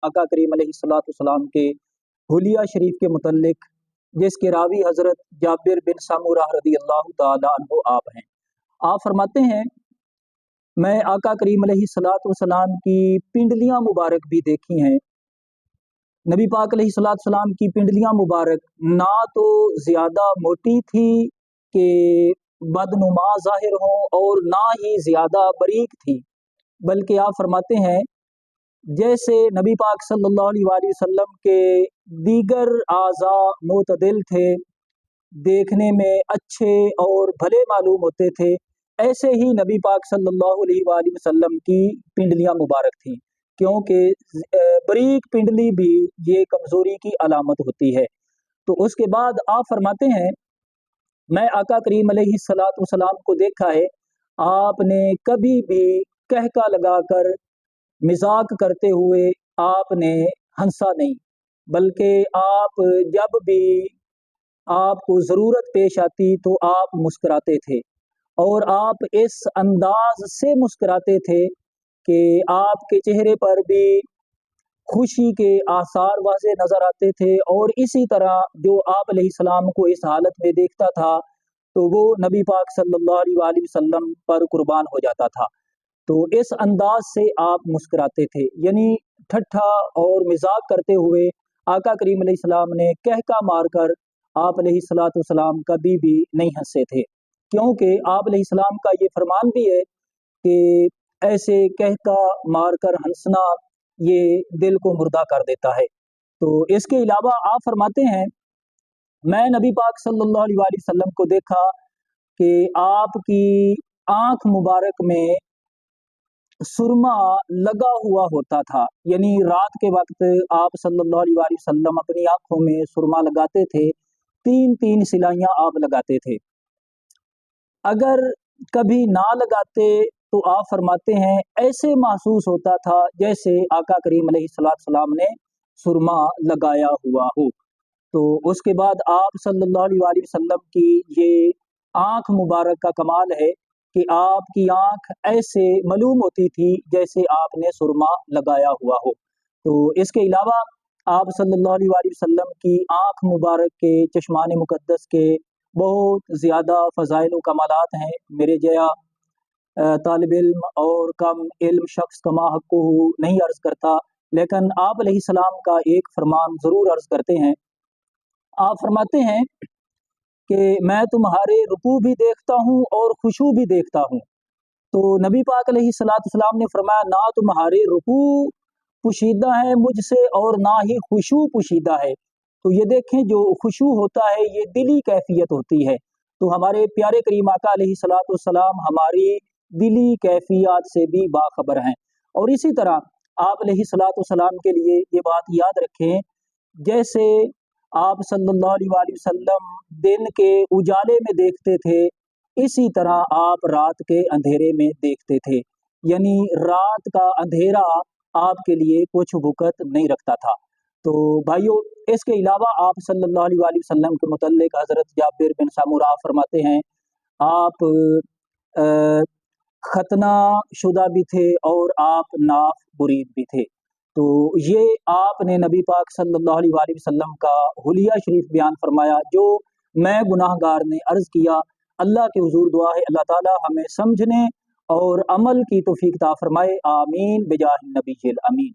आका करीम अलैहिस्सलाम के हुलिया शरीफ के मुतल्लिक, जिसके रावी हज़रत जाबिर बिन सामुरा रज़ी अल्लाह ताला अन्हु आप हैं। आप फरमाते हैं, मैं आका करीम अलैहिस्सलाम की पिंडलियाँ मुबारक भी देखी हैं। नबी पाक अलैहिस्सलाम की पिंडलियाँ मुबारक ना तो ज़्यादा मोटी थी कि बदनुमा ज़ाहिर हों और ना ही ज़्यादा बारीक थी, बल्कि आप फरमाते हैं जैसे नबी पाक सल्लल्लाहु अलैहि वसल्लम के दीगर आज़ा मुतदिल थे, देखने में अच्छे और भले मालूम होते थे, ऐसे ही नबी पाक सल्लल्लाहु अलैहि वसल्लम की पिंडलियाँ मुबारक थीं, क्योंकि बारीक पिंडली भी ये कमज़ोरी की अलामत होती है। तो उसके बाद आप फरमाते हैं, मैं आका करीम अलैहिस्सलाम को देखा है, आपने कभी भी कहका लगाकर मजाक करते हुए आपने हंसा नहीं, बल्कि आप जब भी आपको ज़रूरत पेश आती तो आप मुस्कुराते थे, और आप इस अंदाज से मुस्कुराते थे कि आपके चेहरे पर भी खुशी के आसार वाज़े नज़र आते थे। और इसी तरह जो आप अलैहिस्सलाम को इस हालत में देखता था तो वो नबी पाक सल्लल्लाहु अलैहि वसल्लम पर कुर्बान हो जाता था। तो इस अंदाज से आप मुस्कुराते थे, यानी ठट्ठा और मजाक करते हुए आका करीम अलैहिस्सलाम ने कहका मारकर आप अलैहिस्सलाम कभी भी नहीं हंसे थे, क्योंकि आप अलैहिस्सलाम का ये फरमान भी है कि ऐसे कहका मारकर हंसना ये दिल को मुर्दा कर देता है। तो इसके अलावा आप फरमाते हैं, मैं नबी पाक सल्लल्लाहु अलैहि वसल्लम को देखा कि आपकी आंख मुबारक में सुरमा लगा हुआ होता था, यानी रात के वक्त आप सल्लल्लाहु अलैहि वसल्लम अपनी आंखों में सुरमा लगाते थे, 3-3 सिलाइयाँ आप लगाते थे। अगर कभी ना लगाते तो आप फरमाते हैं ऐसे महसूस होता था जैसे आका करीम अलैहिस्सलाम ने सुरमा लगाया हुआ हो। तो उसके बाद आप सल्लल्लाहु अलैहि वसल्लम की ये आँख मुबारक का कमाल है कि आपकी आँख ऐसे मालूम होती थी जैसे आपने सुरमा लगाया हुआ हो। तो इसके अलावा आप सल्लल्लाहु अलैहि वसल्लम की आँख मुबारक के चश्मान मुक़द्दस के बहुत ज़्यादा फ़ज़ाइल व कमालात हैं। मेरे जया तालिब इल्म और कम इल्म शख्स कमा हक़्क़ुहु नहीं अर्ज़ करता, लेकिन आप अलैहिस्सलाम का एक फरमान ज़रूर अर्ज़ करते हैं। आप फरमाते हैं कि मैं तुम्हारे रुकू भी देखता हूँ और खुशू भी देखता हूँ। तो नबी पाक अलैहिस्सलाम ने फरमाया, ना तुम्हारे रुकू पुशीदा है मुझसे और ना ही खुशू पुशीदा है। तो ये देखें, जो खुशू होता है ये दिली कैफियत होती है। तो हमारे प्यारे करीम आका अलैहिस्सलाम हमारी दिली कैफियत से भी बाखबर हैं। और इसी तरह आप अलैहिस्सलाम के लिए ये बात याद रखें, जैसे आप सल्लल्लाहु अलैहि वसल्लम दिन के उजाले में देखते थे, इसी तरह आप रात के अंधेरे में देखते थे, यानी रात का अंधेरा आपके लिए कुछ वक़्त नहीं रखता था। तो भाइयों, इसके अलावा आप सल्लल्लाहु अलैहि वसल्लम के मुतल्लिक हज़रत जाबिर बिन सामुरा फरमाते हैं, आप खतना शुदा भी थे और आप नाफ मुरीद भी थे। तो ये आपने नबी पाक सल्लल्लाहु अलैहि वसल्लम का हुलिया शरीफ बयान फरमाया, जो मैं गुनाहगार ने अर्ज़ किया। अल्लाह के हुज़ूर दुआ है, अल्लाह ताला हमें समझने और अमल की तौफीक अता फरमाए। आमीन बिजाह नबील अमीन।